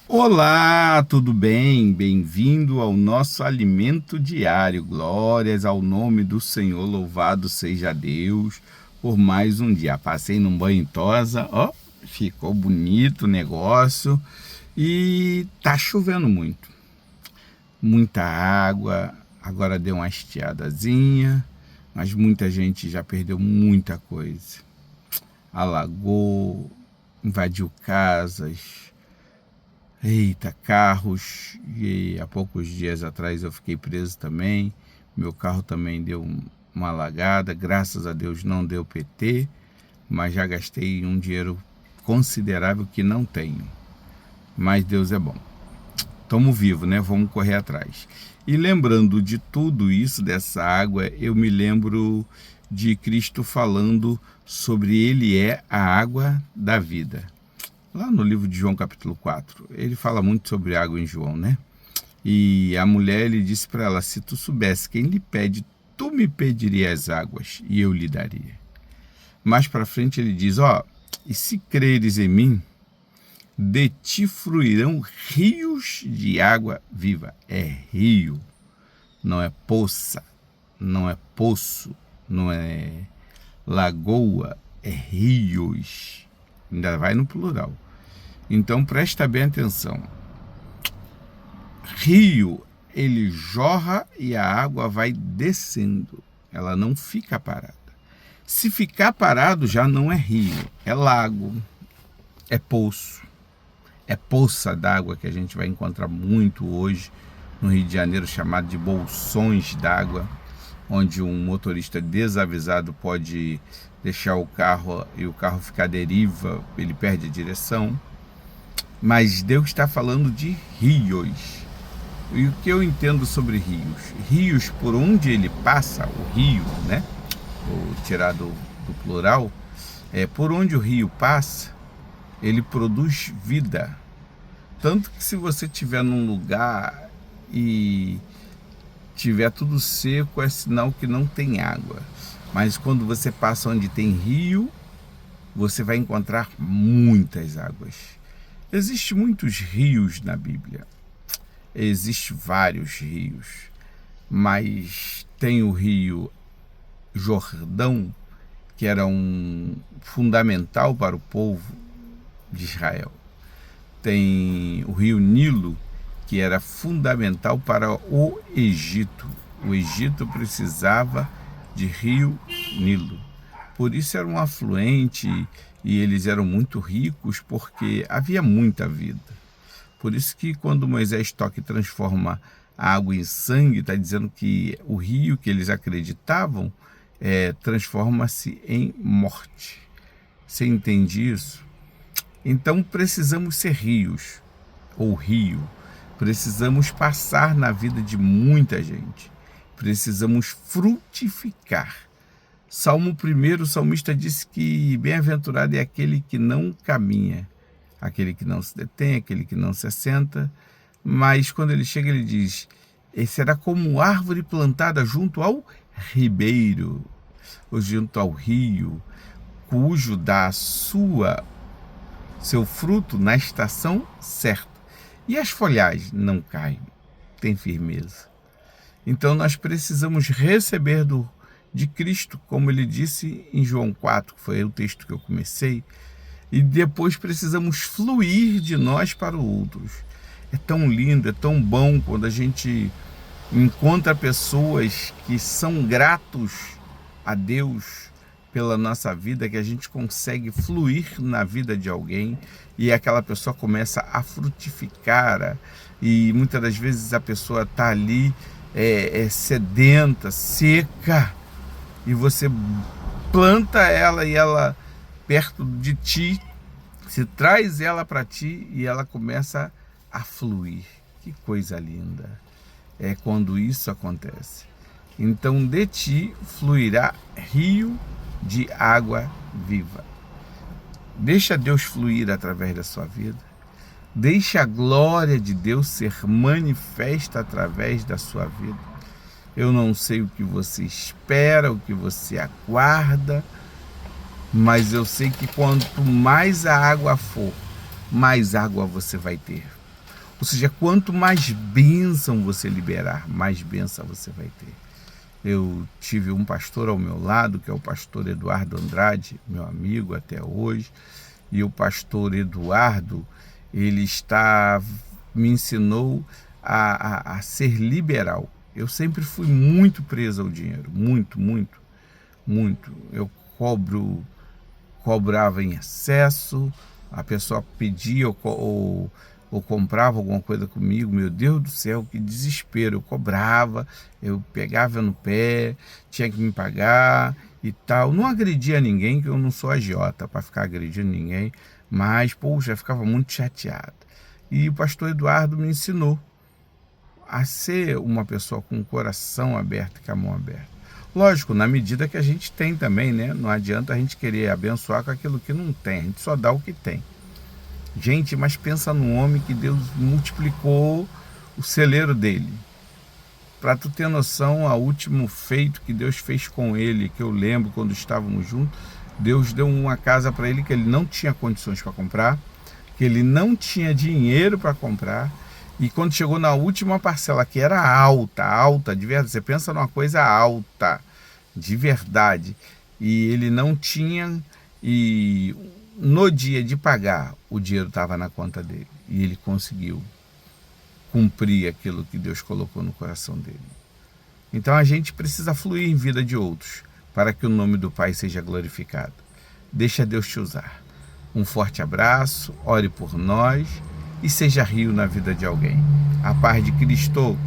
Olá, tudo bem? Bem-vindo ao nosso alimento diário. Glórias ao nome do Senhor, louvado seja Deus por mais um dia. Passei num banho tosa, ó, ficou bonito o negócio e tá chovendo muito. Muita água, agora deu uma estiadazinha, mas muita gente já perdeu muita coisa. Alagou, invadiu casas. Eita, carros, e há poucos dias atrás eu fiquei preso também, meu carro também deu uma alagada, graças a Deus não deu PT, mas já gastei um dinheiro considerável que não tenho, mas Deus é bom. Estamos vivos, né? Vamos correr atrás. E lembrando de tudo isso, dessa água, eu me lembro de Cristo falando sobre Ele é a água da vida. Lá no livro de João, capítulo 4, ele fala muito sobre água em João, né? E a mulher, ele disse para ela, se tu soubesse quem lhe pede, tu me pedirias águas e eu lhe daria. Mais para frente ele diz, e se creres em mim, de ti fluirão rios de água viva. É rio, não é poça, não é poço, não é lagoa, é rios. Ainda vai no plural. Então presta bem atenção. Rio, ele jorra e a água vai descendo. Ela não fica parada. Se ficar parado já não é rio, é lago, é poço, é poça d'água que a gente vai encontrar muito hoje no Rio de Janeiro, chamado de bolsões d'água, onde um motorista desavisado pode deixar o carro e o carro ficar à deriva, ele perde a direção. Mas Deus está falando de rios. E o que eu entendo sobre rios? Rios, por onde ele passa, o rio, né? Vou tirar do plural. Por onde o rio passa, ele produz vida. Tanto que se você estiver num lugar e tiver tudo seco, é sinal que não tem água. Mas quando você passa onde tem rio, você vai encontrar muitas águas. Existem muitos rios na Bíblia, existem vários rios, mas tem o rio Jordão, que era fundamental para o povo de Israel. Tem o rio Nilo, que era fundamental para o Egito. O Egito precisava de rio Nilo. Por isso era um afluente e eles eram muito ricos porque havia muita vida. Por isso que quando Moisés toca e transforma a água em sangue, está dizendo que o rio que eles acreditavam transforma-se em morte. Você entende isso? Então precisamos ser rios, ou rio. Precisamos passar na vida de muita gente. Precisamos frutificar. Salmo 1, o salmista disse que bem-aventurado é aquele que não caminha, aquele que não se detém, aquele que não se assenta, mas quando ele chega ele diz, ele será como árvore plantada junto ao ribeiro, ou junto ao rio, cujo dá seu fruto na estação certa, e as folhagens não caem, tem firmeza. Então nós precisamos receber de Cristo, como ele disse em João 4, que foi o texto que eu comecei, e depois precisamos fluir de nós para outros. É tão lindo, é tão bom quando a gente encontra pessoas que são gratos a Deus pela nossa vida, que a gente consegue fluir na vida de alguém e aquela pessoa começa a frutificar, e muitas das vezes a pessoa está ali sedenta, seca, e você planta ela e ela perto de ti, você traz ela para ti e ela começa a fluir. Que coisa linda é quando isso acontece. Então de ti fluirá rio de água viva. Deixa Deus fluir através da sua vida. Deixa a glória de Deus ser manifesta através da sua vida. Eu não sei o que você espera, o que você aguarda, mas eu sei que quanto mais a água for, mais água você vai ter. Ou seja, quanto mais bênção você liberar, mais bênção você vai ter. Eu tive um pastor ao meu lado, que é o pastor Eduardo Andrade, meu amigo até hoje, e o pastor Eduardo, me ensinou a ser liberal. Eu sempre fui muito preso ao dinheiro, muito, muito, muito. Eu cobrava em excesso, a pessoa pedia ou comprava alguma coisa comigo, meu Deus do céu, que desespero, eu cobrava, eu pegava no pé, tinha que me pagar e tal. Não agredia ninguém, que eu não sou agiota para ficar agredindo ninguém, mas, poxa, eu ficava muito chateado. E o pastor Eduardo me ensinou a ser uma pessoa com o coração aberto e com a mão aberta. Lógico, na medida que a gente tem também, né? Não adianta a gente querer abençoar com aquilo que não tem, a gente só dá o que tem. Gente, mas pensa num homem que Deus multiplicou o celeiro dele. Para tu ter noção, o último feito que Deus fez com ele, que eu lembro quando estávamos juntos, Deus deu uma casa para ele que ele não tinha condições para comprar, que ele não tinha dinheiro para comprar, e quando chegou na última parcela, que era alta, alta, de verdade, você pensa numa coisa alta, de verdade, e ele não tinha, e no dia de pagar, o dinheiro estava na conta dele, e ele conseguiu cumprir aquilo que Deus colocou no coração dele. Então a gente precisa fluir em vida de outros, para que o nome do Pai seja glorificado. Deixa Deus te usar. Um forte abraço, ore por nós e seja rio na vida de alguém. A paz de Cristo.